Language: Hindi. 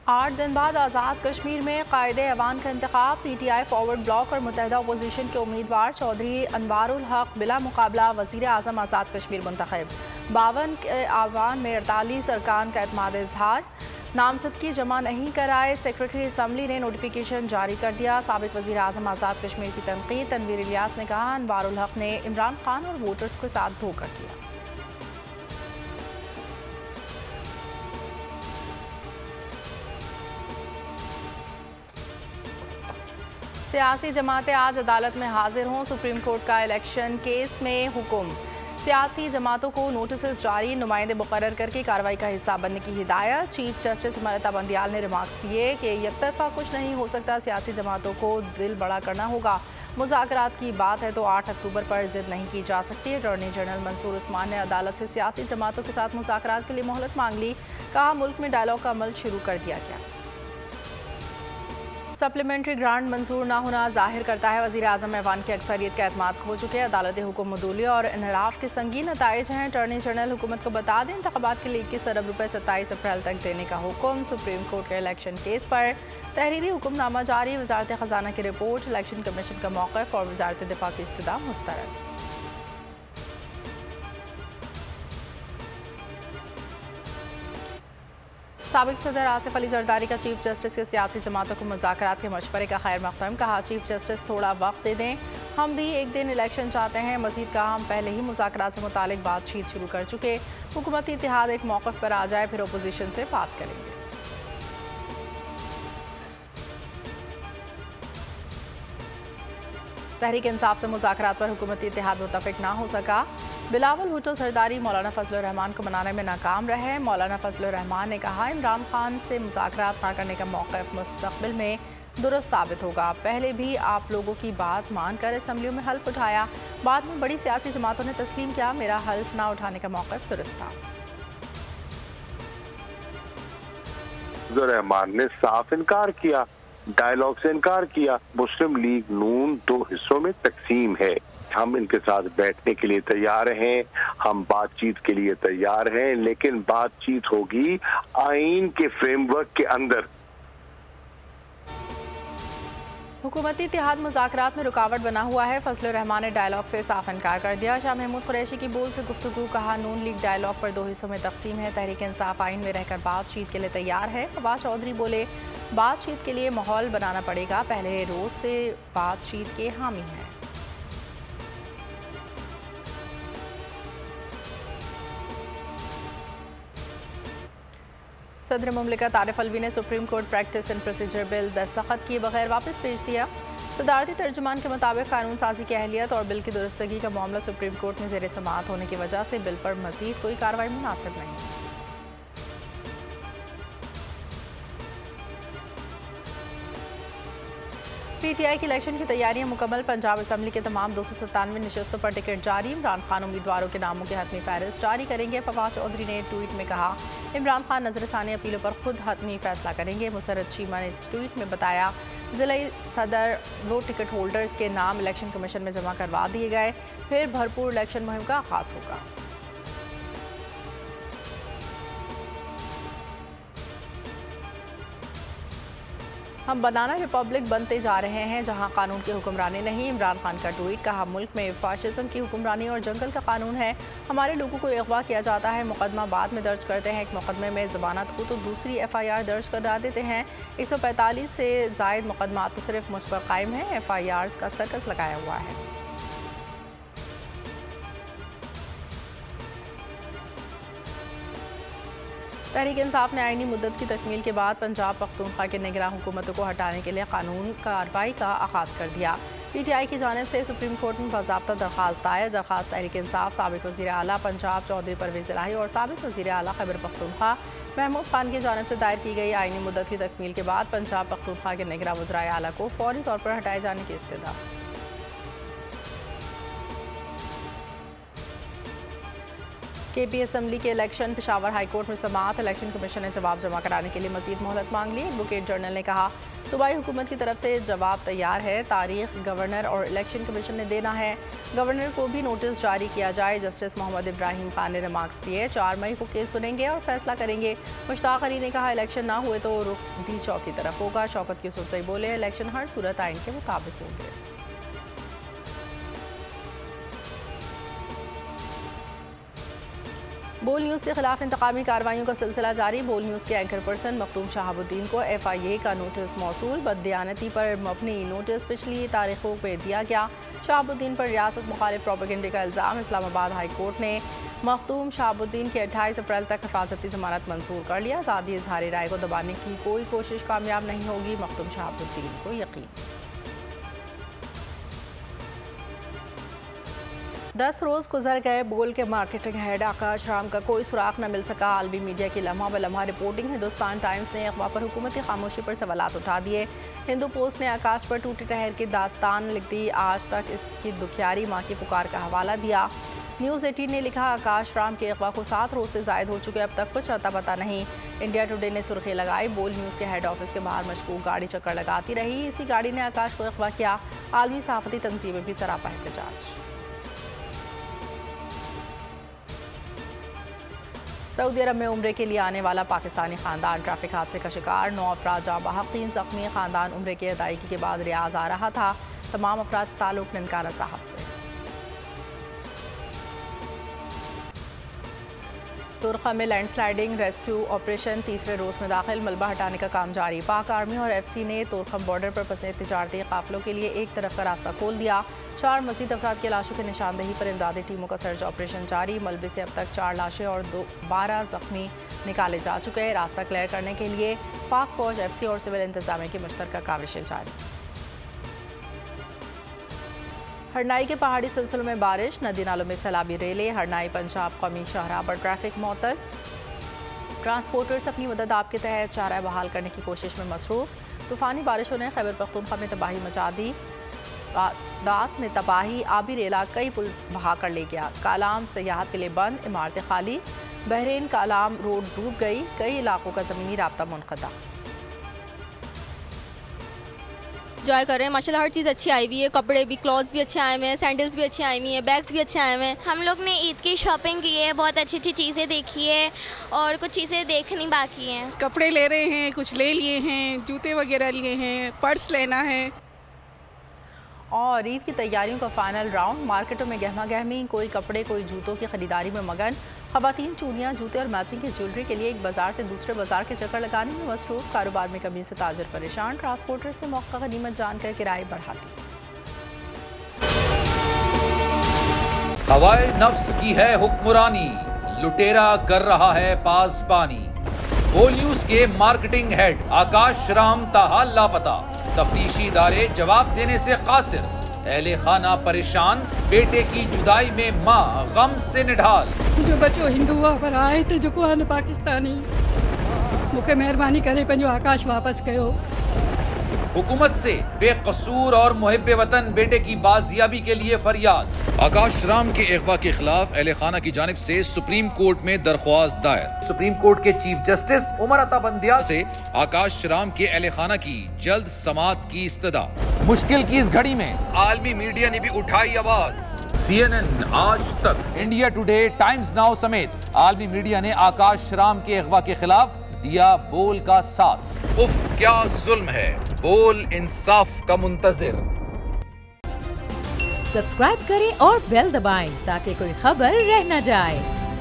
8 दिन बाद आज़ाद कश्मीर में कायदे ऐवान का इंतखाब। PTI फॉरवर्ड ब्लॉक और मुत्तहिदा अपोजिशन के उम्मीदवार चौधरी अनवारुल हक बिला मुकाबला वज़ीर आज़म आज़ाद कश्मीर मुंतखब। 52 के ऐवान में 48 अरकान का एतमाद इजहार। नामजदगी जमा नहीं कराए, सेक्रेटरी असम्बली ने नोटिफिकेशन जारी कर दिया। साबिक वज़ीर आज़म आज़ाद कश्मीर की तनकीद। तनवीर इलियास ने कहा, अनवारुल हक ने इमरान खान और वोटर्स के साथ धोखा किया। सियासी जमातें आज अदालत में हाजिर हों। सुप्रीम कोर्ट का इलेक्शन केस में हुक्म। सियासी जमातों को नोटिस जारी, नुमाइंदे मुकर्रर करके कार्रवाई का हिस्सा बनने की हिदायत। चीफ जस्टिस ममता बंदियाल ने रिमार्क्स दिए कि यकतरफा कुछ नहीं हो सकता, सियासी जमातों को दिल बड़ा करना होगा। मुज़ाकरात की बात है तो 8 अक्टूबर पर जिद नहीं की जा सकती। अटॉर्नी जनरल मंसूर उस्मान ने अदालत से सियासी जमातों के साथ मुज़ाकरात के लिए मोहलत मांग ली। कहा, मुल्क में डायलॉग का अमल शुरू कर दिया गया। सप्लीमेंट्री ग्रांट मंजूर न होना जाहिर करता है वज़ीर आज़म ऐवान की अक्सरियत का एतमाद खो चुके। अदालती हुक्म मदूलिया और इनहराफ के संगीन नताइज हैं। अटॉर्नी जनरल हुकूमत को बता दें, इंतखाबात के लिए 21 अरब रुपये 27 अप्रैल तक देने का हुक्म। सुप्रीम कोर्ट के इलेक्शन केस पर तहरीरी हुक्मनामा जारी। वजारत ख़जाना की रिपोर्ट। इलेक्शन कमीशन का मौक़िफ़ और वजारत दिफा की इस्तदा मुस्तरद। साबिक सदर आसिफ अली जरदारी का चीफ जस्टिस के सियासी जमातों को मुज़ाकरात के मशवरे का खैर मक़दम। कहा, चीफ जस्टिस थोड़ा वक्त दे दें, हम भी एक दिन इलेक्शन चाहते हैं। मज़ीद कहा, हम पहले ही मुज़ाकरात से मुतालिक बातचीत शुरू कर चुके। हुकूमती इत्तेहाद एक मौक़िफ़ पर आ जाए, फिर अपोजिशन से बात करेंगे। तहरीक इंसाफ से मुज़ाकरात पर हुकूमती इत्तेहाद मुत्तफ़िक ना हो सका। बिलावल भुट्टो सरदारी मौलाना फजलुर रहमान को मनाने में नाकाम रहे। मौलाना फजलुर रहमान ने कहा, इमरान खान से मुज़ाकरात ना करने का मौक़िफ़ मुस्तक़बिल में दुरुस्त साबित होगा। पहले भी आप लोगों की बात मानकर असम्बलियों में हल्फ उठाया, बाद में बड़ी सियासी जमातों ने तस्लीम किया। मेरा हल्फ ना उठाने का मौक़िफ़ दुरुस्त था। फजलुर रहमान ने साफ इनकार किया, डायलॉग से इनकार किया। मुस्लिम लीग नून 2 हिस्सों में तकसीम है। हम इनके साथ बैठने के लिए तैयार हैं, हम बातचीत के लिए तैयार हैं, लेकिन बातचीत होगी आईन के फ्रेमवर्क के अंदर। हुकूमती इत्तेहाद मुज़ाकरात में रुकावट बना हुआ है। फजलुर रहमान ने डायलॉग से साफ इनकार कर दिया। शाह महमूद कुरैशी की बोल से गुफ्तगू। कहा, नून लीग डायलॉग पर 2 हिस्सों में तकसीम है। तहरीक इंसाफ आइन में रहकर बातचीत के लिए तैयार है। फवाद चौधरी बोले, बातचीत के लिए माहौल बनाना पड़ेगा, पहले रोज से बातचीत के हामी हैं। सदर मुमलिकत आरिफ अलवी ने supreme court practice and procedure bill दस्तखत किए बगैर वापस भेज दिया। सदारती तर्जुमान के मुताबिक कानून साजी की अहलियत और बिल की दुरुस्तगी का मामला सुप्रीम कोर्ट में ज़ेर समाअत होने की वजह से बिल पर मज़ीद कोई कार्रवाई मुनासिब नहीं। PTI की इलेक्शन की तैयारियां मुकम्मल। पंजाब असम्बली के तमाम 297 नशस्तों पर टिकट जारी। इमरान खान उम्मीदवारों के नामों के हतमी फहरिस्त जारी करेंगे। फवाद चौधरी ने ट्वीट में कहा, इमरान खान नजरसानी अपीलों पर खुद हतमी फैसला करेंगे। मुसर्रत चीमा ने ट्वीट में बताया, जिला सदर वो टिकट होल्डर्स के नाम इलेक्शन कमीशन में जमा करवा दिए गए, फिर भरपूर इलेक्शन मुहिम का आगाज होगा। हम बनाना रिपब्लिक बनते जा रहे हैं जहां कानून की हुक्मरानी नहीं। इमरान खान का ट्वीट। कहा, मुल्क में फाशिज्म की हुक्मरानी और जंगल का कानून है। हमारे लोगों को अगवा किया जाता है, मुकदमा बाद में दर्ज करते हैं। एक मुकदमे में ज़मानत को तो दूसरी FIR दर्ज करा देते हैं। 145 से ज़ायद मुकदमा तो सिर्फ मुझ पर कायम है। FIRs का सर्कस लगाया हुआ है। तहरीक इंसाफ ने आईनी मुद्दत की तकमील के बाद पंजाब पख्तूनख्वा के निगरां हुकूमतों को हटाने के लिए कानून कार्रवाई का आगाज़ कर दिया। PTI की जानिब से सुप्रीम कोर्ट में बाज़ाब्ता दरख्वास्त दायर। दरख्वास्त तहरीक इंसाफ, साबिक वज़ीर आला पंजाब चौधरी परवेज़ इलाही और साबिक वज़ीर आला खैबर पख्तूनख्वा महमूद खान की जानिब से दायर की गई। आईनी मुद्दत की तकमील के बाद पंजाब पख्तूनख्वा के निगरां वज़राए आला को फौरी तौर पर हटाए जाने की इस्तदा। KP असम्बली के इलेक्शन पेशावर हाई कोर्ट में समाअत। इलेक्शन कमीशन ने जवाब जमा कराने के लिए मजीद मोहलत मांग ली। एडवोकेट जनरल ने कहा सूबाई हुकूमत की तरफ से जवाब तैयार है, तारीख गवर्नर और इलेक्शन कमीशन ने देना है। गवर्नर को भी नोटिस जारी किया जाए। जस्टिस मोहम्मद इब्राहिम खान ने रिमार्क्स दिए। 4 मई को केस सुनेंगे और फैसला करेंगे। मुश्ताक अली ने कहा इलेक्शन ना हुए तो रुख भी चौक की तरफ होगा। शौकत यूसुफजई बोले इलेक्शन हर सूरत आइन के मुताबिक होंगे। बोल न्यूज़ के खिलाफ इंतकामी कार्रवाइयों का सिलसिला जारी। बोल न्यूज़ के एंकर पर्सन मखदूम शहाबुद्दीन को FIA का नोटिस मौसूल। बददियानती पर मबनी नोटिस पिछली तारीखों में दिया गया। शहाबुद्दीन पर रियासत मुखालिफ प्रोपेगेंडे का इल्ज़ाम। इस्लामाबाद हाई कोर्ट ने मखदूम शहाबुद्दीन की 28 अप्रैल तक हिफाजती जमानत मंजूर कर लिया। आज़ादी इजहारी राय को दबाने की कोई कोशिश कामयाब नहीं होगी, मखदूम शहाबुद्दीन को यकीन। 10 रोज़ गुजर गए। बोल के मार्केटिंग हेड आकाश राम का कोई सुराग न मिल सका। आलमी मीडिया की लम्हा ब लम्हा रिपोर्टिंग। हिंदुस्तान टाइम्स ने अगवा पर हुकूमती खामोशी पर सवालात उठा दिए। हिंदू पोस्ट ने आकाश पर टूटे टहर की दास्तान लिख दी। आज तक इसकी दुखियारी माँ की पुकार का हवाला दिया। न्यूज़ 18 ने लिखा आकाश राम के अगवा को 7 रोज़ से ज़ायद हो चुके, अब तक कुछ अता पता नहीं। इंडिया टुडे ने सुर्खी लगाई बोल न्यूज़ के हेड ऑफिस के बाहर मशकूक गाड़ी चक्कर लगाती रही। इसी गाड़ी ने आकाश को अगवा किया। आलमी सहाफ़ती तंजीमें भी सरापा एहतजाज। सऊदी अरब में उम्रे के लिए आने वाला पाकिस्तानी खानदान ट्रैफिक हादसे का शिकार। 9 अफराद जाँ बहक, 3 ज़ख्मी। खानदान उम्रे की अदायगी के बाद रियाज आ रहा था। तमाम अफराद ताल्लुक ननकाना साहब से। तुर्खा में लैंडस्लाइडिंग रेस्क्यू ऑपरेशन तीसरे रोज़ में दाखिल। मलबा हटाने का काम जारी। पाक आर्मी और FC ने तुर्खम बॉर्डर पर फंसे तिजारती काफिलों के लिए एक तरफ का रास्ता खोल दिया। 4 मज़ीद अफराद की लाशों की निशानदेही पर इमदादी टीमों का सर्च ऑपरेशन जारी। मलबे से अब तक 4 लाशें और 12 ज़ख्मी निकाले जा चुके हैं। रास्ता क्लियर करने के लिए पाक फौज, FC और सिविल इंतजामिया की मुश्तरका काविशें जारी। हरनाई के पहाड़ी सिलसिलों में बारिश। नदी नालों में सैलाबी रेले। हरनाई पंजाब कौमी शाहराह पर ट्रैफिक मुअत्तल। ट्रांसपोर्टर्स अपनी मदद आपके तहत चारा बहाल करने की कोशिश में मसरूफ। तूफ़ानी बारिशों ने खैबर पख्तूनख्वा में तबाही मचा दी। दात में तबाही। आबी रेला कई पुल बहा कर ले गया। कालाम सयाहत के लिए बंद, इमारतें खाली। बहरीन कालाम रोड डूब गई। कई इलाकों का ज़मीनी राब्ता मुनक़ता। एंजॉय कर रहे हैं माशाल्लाह, हर चीज़ अच्छी आई हुई है। कपड़े भी, क्लॉथ्स भी अच्छे आए हुए हैं, सैंडल्स भी अच्छे आई हुई हैं, बैग्स भी अच्छे आए हुए हैं। हम लोग ने ईद की शॉपिंग की है, बहुत अच्छी अच्छी चीज़ें देखी है और कुछ चीज़ें देखनी बाकी हैं। कपड़े ले रहे हैं, कुछ ले लिए हैं, जूते वगैरह लिए हैं, पर्स लेना है। और ईद की तैयारियों का फाइनल राउंड। मार्केटों में गहमा गहमी, कोई कपड़े कोई जूतों की खरीदारी में मगन। ख़वातीन चूड़ियाँ, जूते और मैचिंग की ज्वेलरी के लिए एक बाजार से दूसरे बाजार के चक्कर लगाने में मसरूफ। कारोबार में कमी से ताजर परेशान। ट्रांसपोर्टर से मौका गनीमत जानकर किराए बढ़ाती। हवाए नफ्स की है हुक्मरानी, लुटेरा कर रहा है पासबानी। बोल न्यूज के मार्केटिंग हेड आकाश राम ताहा लापता। तफ्तीशी इदारे जवाब देने से कासिर। अहले खाना परेशान। बेटे की जुदाई में माँ गम से निढाल। जो बच्चो हिंदू पर आए थे जो को पाकिस्तानी, मुझे मेहरबानी करे पंहिंजो आकाश वापस कयो। हुकूमत से बेकसूर और मुहिब्बे वतन बेटे की बाजियाबी के लिए फरियाद। आकाश राम के अगवा के खिलाफ अहले खाना की जानिब से सुप्रीम कोर्ट में दरख्वास्त दायर। सुप्रीम कोर्ट के चीफ जस्टिस उमर अता बंदियाल से आकाश राम के अहले खाना की जल्द समाअत की इस्तदा। मुश्किल की इस घड़ी में आलमी मीडिया ने भी उठाई आवाज। CNN, आज तक, इंडिया टुडे, टाइम्स नाउ समेत आलमी मीडिया ने आकाश राम के अगवा के खिलाफ दिया बोल का साथ। उफ क्या जुल्म है, बोल इंसाफ का मुंतजिर। सब्सक्राइब करें और बेल दबाएं ताकि कोई खबर रह न जाए।